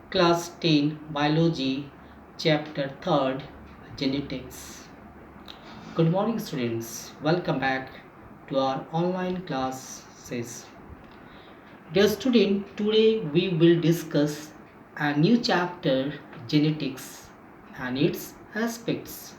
Class 10 Biology, Chapter 3rd Genetics. Good morning, students. Welcome back to our online classes. Dear student, today we will discuss a new chapter genetics and its aspects.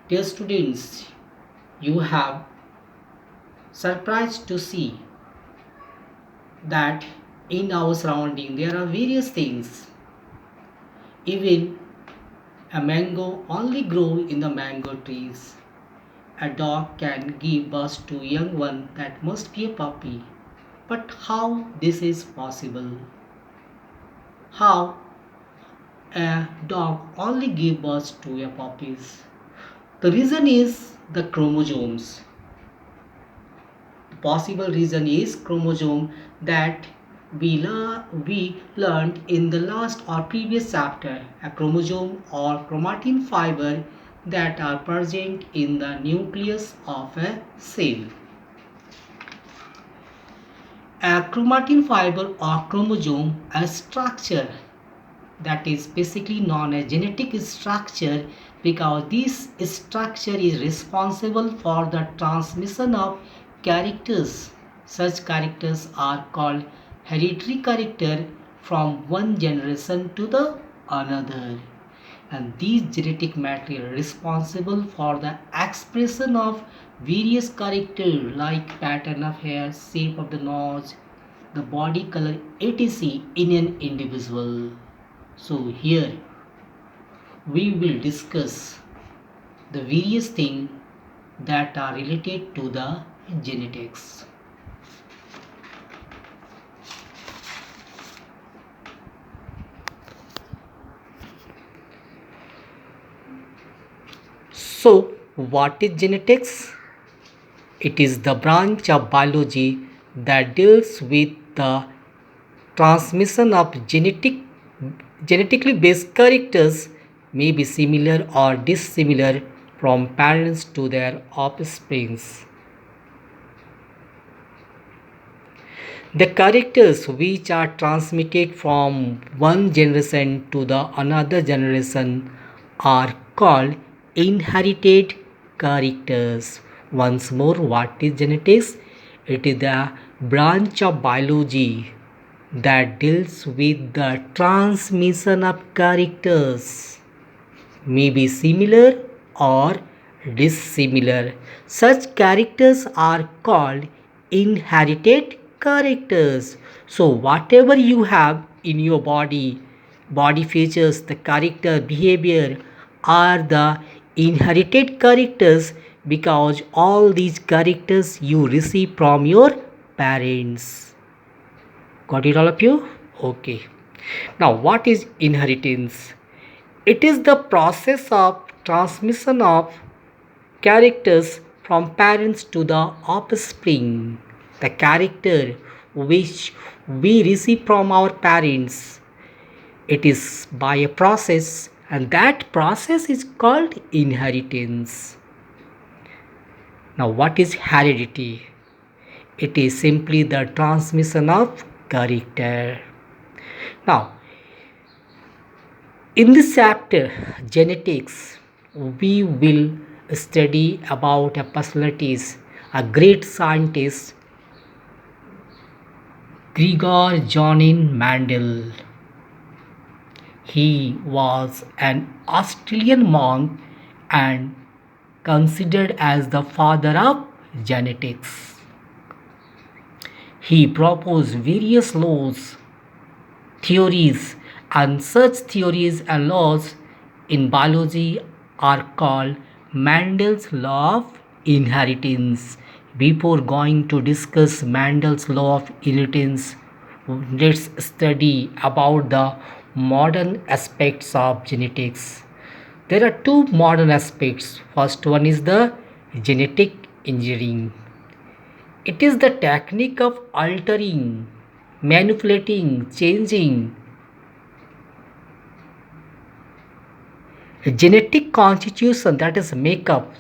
Dear students, you have surprised to see that in our surrounding there are various things. Even a mango only grow in the mango trees. A dog can give birth to young one that must be a puppy. But how this is possible? How a dog only give birth to a puppies? The reason is the chromosomes. The possible reason is chromosome that we learned in the last or previous chapter. A chromosome or chromatin fiber that are present in the nucleus of a cell. A chromatin fiber or chromosome, a structure that is basically known as genetic structure, because this structure is responsible for the transmission of characters. Such characters are called hereditary character from one generation to the another, and these genetic material responsible for the expression of various characters like pattern of hair, shape of the nose, the body color, etc. in an individual. So here we will discuss the various things that are related to the genetics. So what is genetics? It is the branch of biology that deals with the transmission of genetically based characters, may be similar or dissimilar from parents to their offsprings. The characters which are transmitted from one generation to the another generation are called inherited characters. Once more, what is genetics? It is the branch of biology that deals with the transmission of characters, may be similar or dissimilar. Such characters are called inherited characters. So, whatever you have in your body features, the character, behavior are the inherited characters, because all these characters you receive from your parents. Got it, all of you? Okay. Now, what is inheritance? It is the process of transmission of characters from parents to the offspring. The character which we receive from our parents, it is by a process, and that process is called inheritance. Now, what is heredity? It is simply the transmission of character. Now, in this chapter, genetics, we will study about a personalities, a great scientist, Gregor Johann Mendel. He was an Australian monk and considered as the father of genetics. He proposed various laws, theories, and such theories and laws in biology are called Mendel's law of inheritance. Before going to discuss Mendel's law of inheritance, let's study about the modern aspects of genetics. There are two modern aspects. First one is the genetic engineering. It is the technique of altering, manipulating, changing a genetic constitution, that is makeup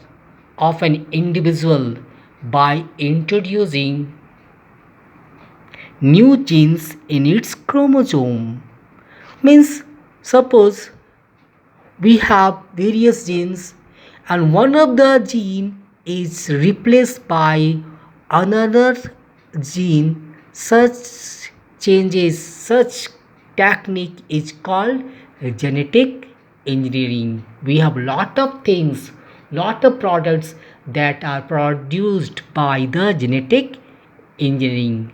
of an individual, by introducing new genes in its chromosome. Means suppose we have various genes and one of the gene is replaced by another gene. Such changes, such technique is called genetic engineering. We have lot of things, lot of products that are produced by the genetic engineering.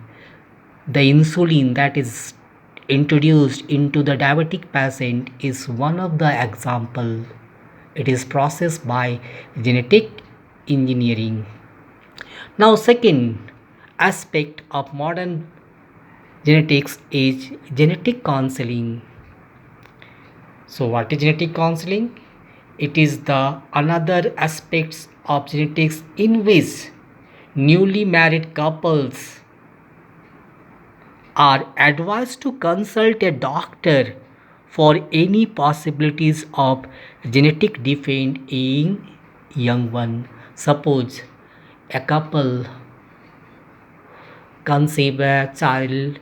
The insulin that is introduced into the diabetic patient is one of the example. It is processed by genetic engineering. Now, second aspect of modern genetics is genetic counseling. So, what is genetic counseling? It is the another aspects of genetics in which newly married couples are advised to consult a doctor for any possibilities of genetic defect in young one. Suppose a couple conceive a child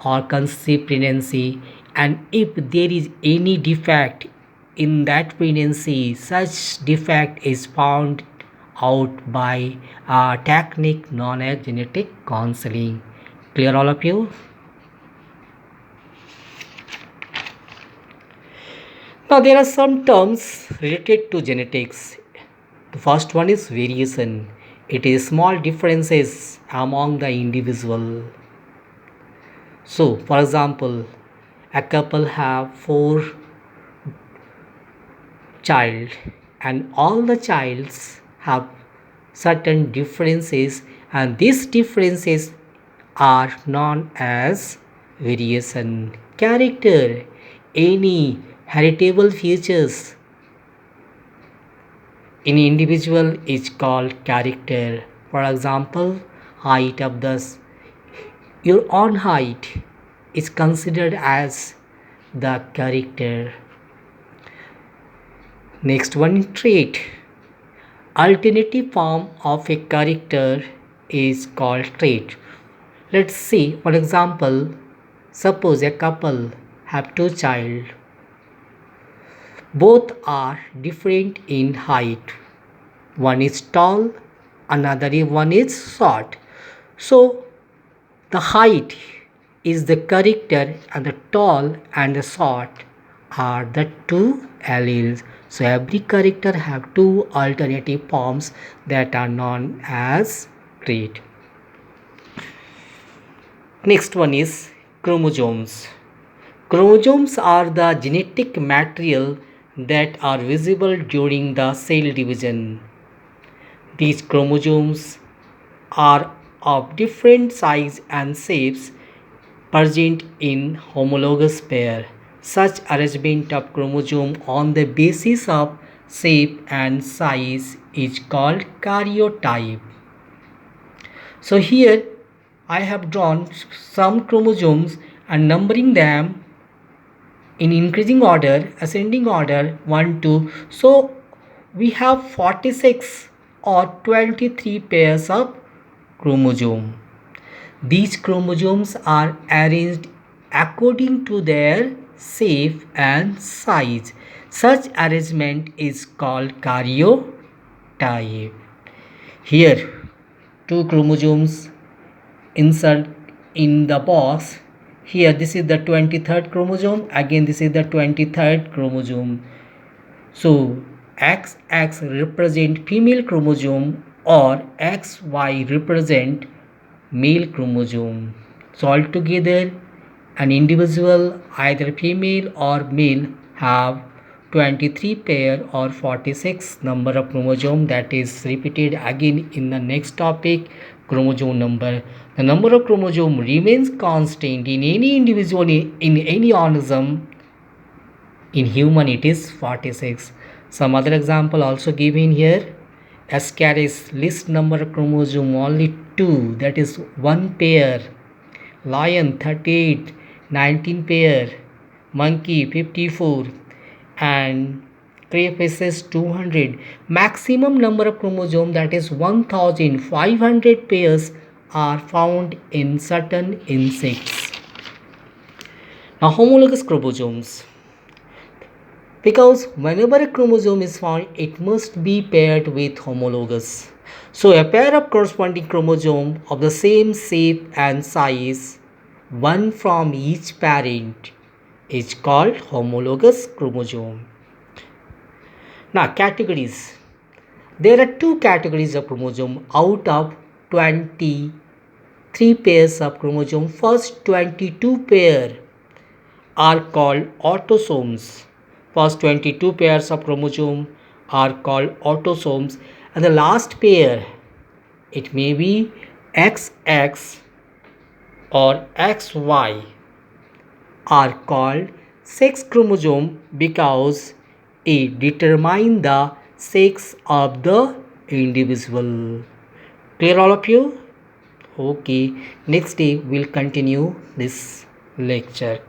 or conceive pregnancy, and if there is any defect in that pregnancy, such defect is found out by a technique known as genetic counseling. Clear all of you? Now, there are some terms related to genetics. The first one is variation. It is small differences among the individual. So, for example, a couple have 4 child and all the childs have certain differences, and these differences are known as variation. Character, any heritable features in individual is called character. For example, height of the your own height is considered as the character. Next one, trait. Alternative form of a character is called trait. Let's see one example. Suppose a couple have 2 child. Both are different in height. One is tall, another one is short. So the height is the character and the tall and the short are the 2 alleles. So every character have 2 alternative forms that are known as trait. Next one is chromosomes. Chromosomes are the genetic material that are visible during the cell division. These chromosomes are of different size and shapes present in homologous pair. Such arrangement of chromosome on the basis of shape and size is called karyotype. So here I have drawn some chromosomes and numbering them in increasing order, ascending order 1 2. So we have 46 or 23 pairs of chromosome. These chromosomes are arranged according to their shape and size. Such arrangement is called karyotype. Here, 2 chromosomes insert in the box. Here, this is the 23rd chromosome. Again, this is the 23rd chromosome. So, XX represent female chromosome or XY represent male chromosome. So altogether an individual, either female or male, have 23 pair or 46 number of chromosome. That is repeated again in the next topic, chromosome number. The number of chromosome remains constant in any individual in any organism. In human it is 46. Some other example also given here. Ascaris list number of chromosome only 2, that is 1 pair. Lion 38, 19 pair. Monkey 54 and crayfishes 200. Maximum number of chromosome, that is 1500 pairs, are found in certain insects. Now, homologous chromosomes. Because whenever a chromosome is found, it must be paired with homologous. So, a pair of corresponding chromosomes of the same shape and size, one from each parent, is called homologous chromosome. Now, categories. There are two categories of chromosome out of 23 pairs of chromosome. First 22 pair are called autosomes. First 22 pairs of chromosome are called autosomes, and the last pair, it may be XX or XY, are called sex chromosome because it determines the sex of the individual. Clear all of you? Okay, next day we'll continue this lecture.